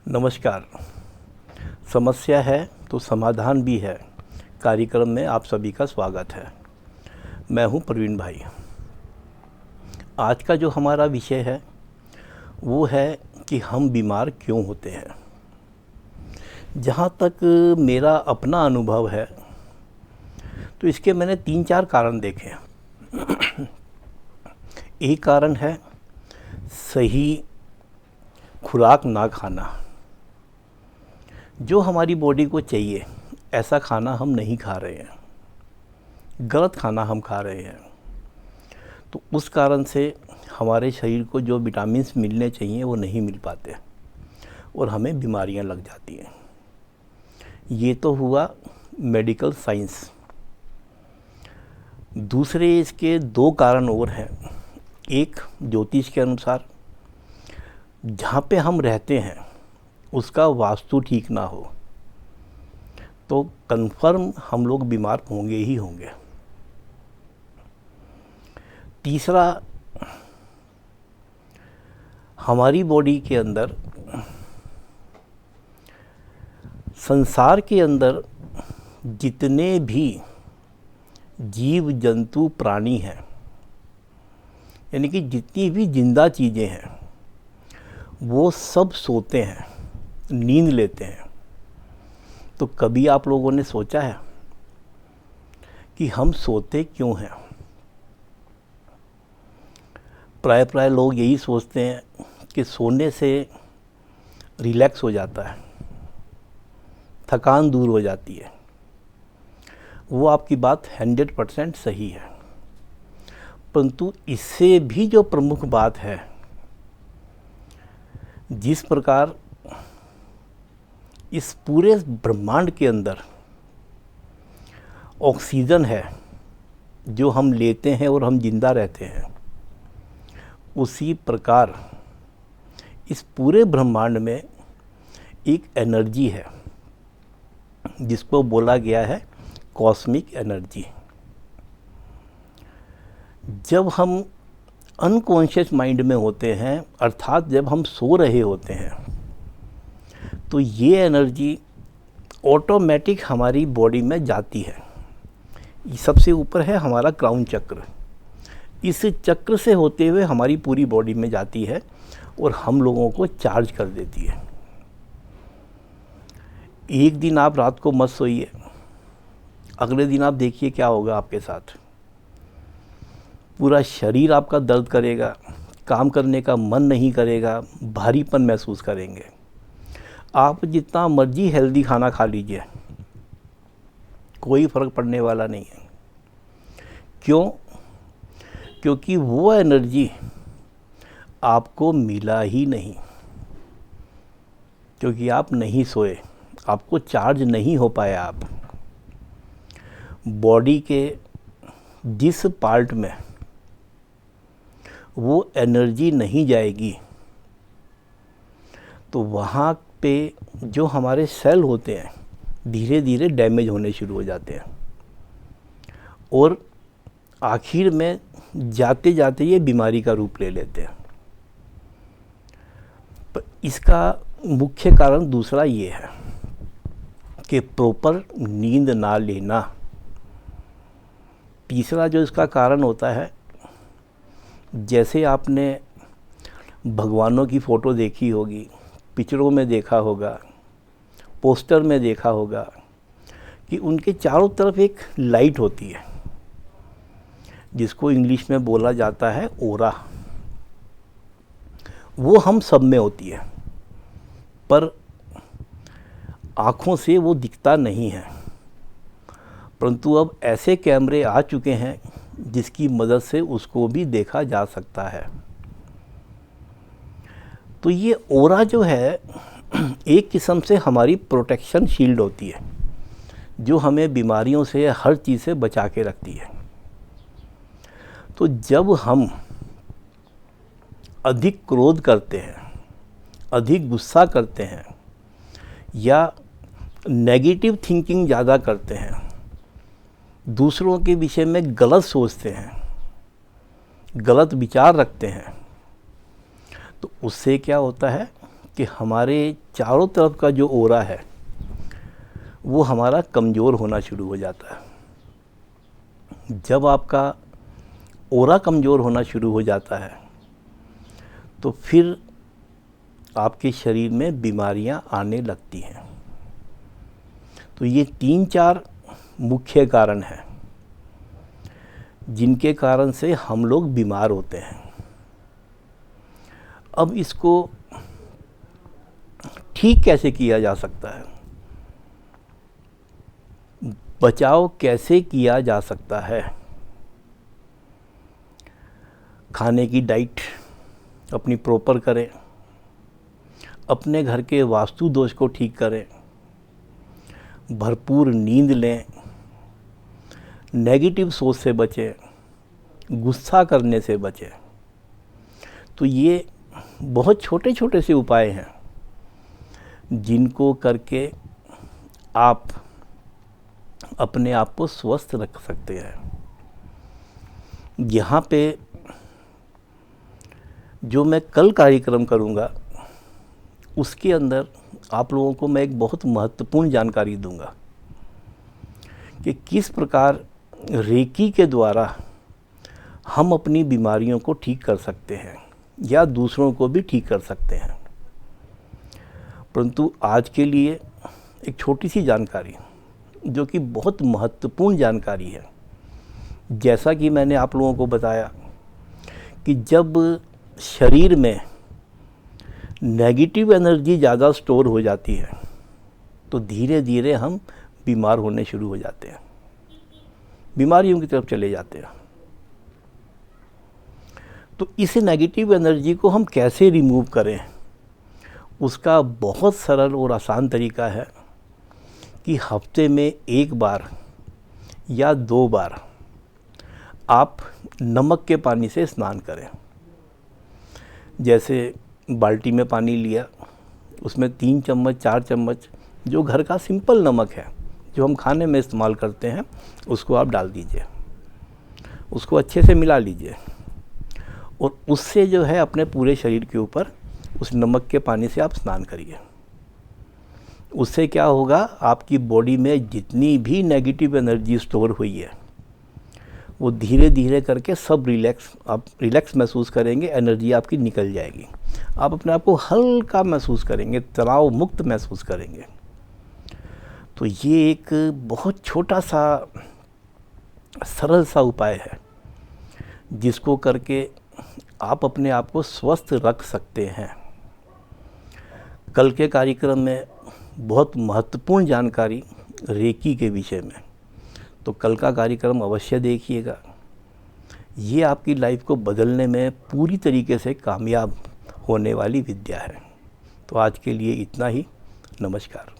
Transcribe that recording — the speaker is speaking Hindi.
नमस्कार। समस्या है तो समाधान भी है कार्यक्रम में आप सभी का स्वागत है। मैं हूं प्रवीण भाई। आज का जो हमारा विषय है वो है कि हम बीमार क्यों होते हैं। जहां तक मेरा अपना अनुभव है तो इसके मैंने 3-4 कारण देखे हैं। एक कारण है सही खुराक ना खाना। जो हमारी बॉडी को चाहिए ऐसा खाना हम नहीं खा रहे हैं, गलत खाना हम खा रहे हैं। तो उस कारण से हमारे शरीर को जो विटामिन्स मिलने चाहिए वो नहीं मिल पाते और हमें बीमारियां लग जाती हैं। ये तो हुआ मेडिकल साइंस। दूसरे इसके 2 कारण और हैं। एक, ज्योतिष के अनुसार जहाँ पे हम रहते हैं उसका वास्तु ठीक ना हो तो कन्फर्म हम लोग बीमार होंगे ही होंगे। तीसरा, हमारी बॉडी के अंदर, संसार के अंदर जितने भी जीव जंतु प्राणी हैं, यानी कि जितनी भी जिंदा चीज़ें हैं वो सब सोते हैं, नींद लेते हैं। तो कभी आप लोगों ने सोचा है कि हम सोते क्यों हैं? प्राय लोग यही सोचते हैं कि सोने से रिलैक्स हो जाता है, थकान दूर हो जाती है। वो आपकी बात 100% सही है, परंतु इससे भी जो प्रमुख बात है, जिस प्रकार इस पूरे ब्रह्मांड के अंदर ऑक्सीजन है जो हम लेते हैं और हम जिंदा रहते हैं, उसी प्रकार इस पूरे ब्रह्मांड में एक एनर्जी है जिसको बोला गया है कॉस्मिक एनर्जी। जब हम अनकॉन्शियस माइंड में होते हैं, अर्थात जब हम सो रहे होते हैं, तो ये एनर्जी ऑटोमेटिक हमारी बॉडी में जाती है। सबसे ऊपर है हमारा क्राउन चक्र। इस चक्र से होते हुए हमारी पूरी बॉडी में जाती है और हम लोगों को चार्ज कर देती है। एक दिन आप रात को मत सोइए, अगले दिन आप देखिए क्या होगा आपके साथ। पूरा शरीर आपका दर्द करेगा, काम करने का मन नहीं करेगा, भारीपन महसूस करेंगे। आप जितना मर्जी हेल्दी खाना खा लीजिए, कोई फ़र्क पड़ने वाला नहीं है। क्यों? क्योंकि वो एनर्जी आपको मिला ही नहीं, क्योंकि आप नहीं सोए, आपको चार्ज नहीं हो पाया। आप बॉडी के जिस पार्ट में वो एनर्जी नहीं जाएगी तो वहाँ पे जो हमारे सेल होते हैं धीरे धीरे डैमेज होने शुरू हो जाते हैं और आखिर में जाते जाते ये बीमारी का रूप ले लेते हैं। पर इसका मुख्य कारण दूसरा ये है कि प्रॉपर नींद ना लेना। तीसरा जो इसका कारण होता है, जैसे आपने भगवानों की फ़ोटो देखी होगी, पिक्चरों में देखा होगा, पोस्टर में देखा होगा कि उनके चारों तरफ एक लाइट होती है जिसको इंग्लिश में बोला जाता है ओरा। वो हम सब में होती है, पर आँखों से वो दिखता नहीं है। परंतु अब ऐसे कैमरे आ चुके हैं जिसकी मदद से उसको भी देखा जा सकता है। तो ये ओरा जो है एक किस्म से हमारी प्रोटेक्शन शील्ड होती है जो हमें बीमारियों से, हर चीज़ से बचा के रखती है। तो जब हम अधिक क्रोध करते हैं, अधिक गुस्सा करते हैं या नेगेटिव थिंकिंग ज़्यादा करते हैं, दूसरों के विषय में गलत सोचते हैं, गलत विचार रखते हैं, तो उससे क्या होता है कि हमारे चारों तरफ का जो ओरा है वो हमारा कमज़ोर होना शुरू हो जाता है। जब आपका ओरा कमज़ोर होना शुरू हो जाता है तो फिर आपके शरीर में बीमारियां आने लगती हैं। तो ये 3-4 मुख्य कारण हैं जिनके कारण से हम लोग बीमार होते हैं। अब इसको ठीक कैसे किया जा सकता है, बचाव कैसे किया जा सकता है? खाने की डाइट अपनी प्रॉपर करें, अपने घर के वास्तु दोष को ठीक करें, भरपूर नींद लें, नेगेटिव सोच से बचें, गुस्सा करने से बचें। तो ये बहुत छोटे छोटे से उपाय हैं जिनको करके आप अपने आप को स्वस्थ रख सकते हैं। यहाँ पे जो मैं कल कार्यक्रम करूँगा उसके अंदर आप लोगों को मैं एक बहुत महत्वपूर्ण जानकारी दूंगा कि किस प्रकार रेकी के द्वारा हम अपनी बीमारियों को ठीक कर सकते हैं या दूसरों को भी ठीक कर सकते हैं। परंतु आज के लिए एक छोटी सी जानकारी जो कि बहुत महत्वपूर्ण जानकारी है। जैसा कि मैंने आप लोगों को बताया कि जब शरीर में नेगेटिव एनर्जी ज़्यादा स्टोर हो जाती है तो धीरे धीरे हम बीमार होने शुरू हो जाते हैं, बीमारियों की तरफ चले जाते हैं। तो इस नेगेटिव एनर्जी को हम कैसे रिमूव करें, उसका बहुत सरल और आसान तरीका है कि हफ्ते में 1 बार या 2 बार आप नमक के पानी से स्नान करें। जैसे बाल्टी में पानी लिया, उसमें 3 चम्मच 4 चम्मच जो घर का सिंपल नमक है जो हम खाने में इस्तेमाल करते हैं उसको आप डाल दीजिए, उसको अच्छे से मिला लीजिए और उससे जो है अपने पूरे शरीर के ऊपर उस नमक के पानी से आप स्नान करिए। उससे क्या होगा, आपकी बॉडी में जितनी भी नेगेटिव एनर्जी स्टोर हुई है वो धीरे धीरे करके सब आप रिलैक्स महसूस करेंगे, एनर्जी आपकी निकल जाएगी, आप अपने आप को हल्का महसूस करेंगे, तनाव मुक्त महसूस करेंगे। तो ये एक बहुत छोटा सा सरल सा उपाय है जिसको करके आप अपने आप को स्वस्थ रख सकते हैं। कल के कार्यक्रम में बहुत महत्वपूर्ण जानकारी रेकी के विषय में, तो कल का कार्यक्रम अवश्य देखिएगा। ये आपकी लाइफ को बदलने में पूरी तरीके से कामयाब होने वाली विद्या है। तो आज के लिए इतना ही। नमस्कार।